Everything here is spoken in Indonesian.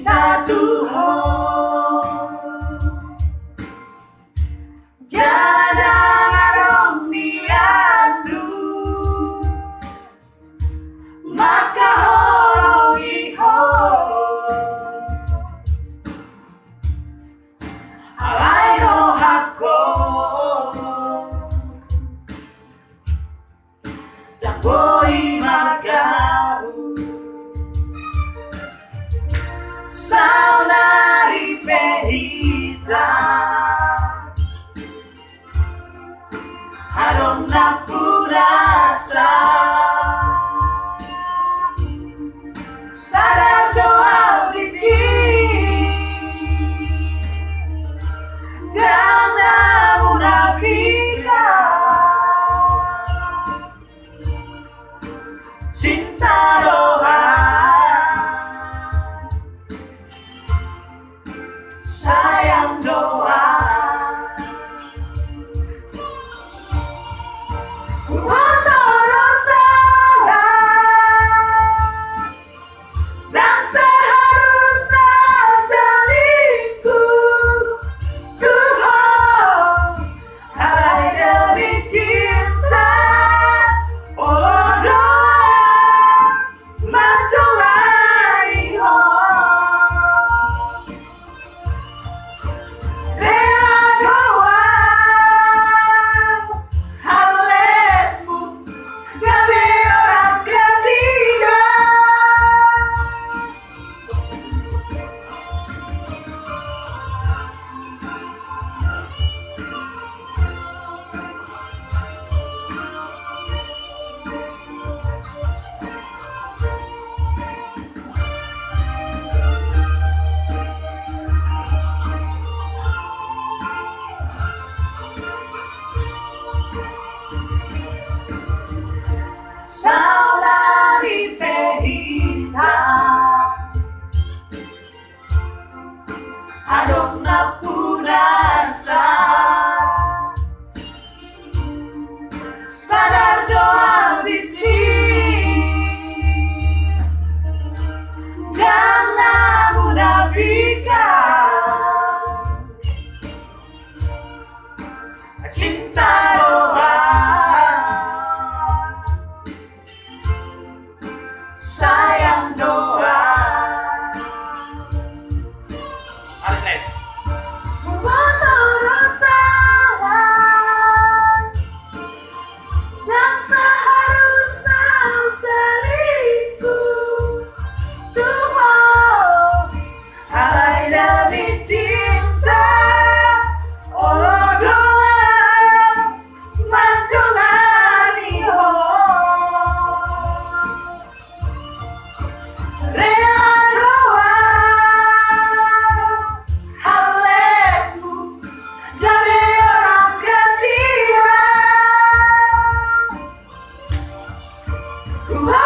cinta Tuhan. Jangan diatur, maka orang iho alai rohako tak boleh magaru saudari pehita Harong na purasa sadar doa bisi dan munafika cinta doa sayang doa Saudari pehita Adong na punasa sadar doa bisi jangan munafika cinta doa sayang doa. Membuat orang salah dan seharusnya selingkuh. Tuhan halai demi cinta Allah doa mantulani ho Whoa!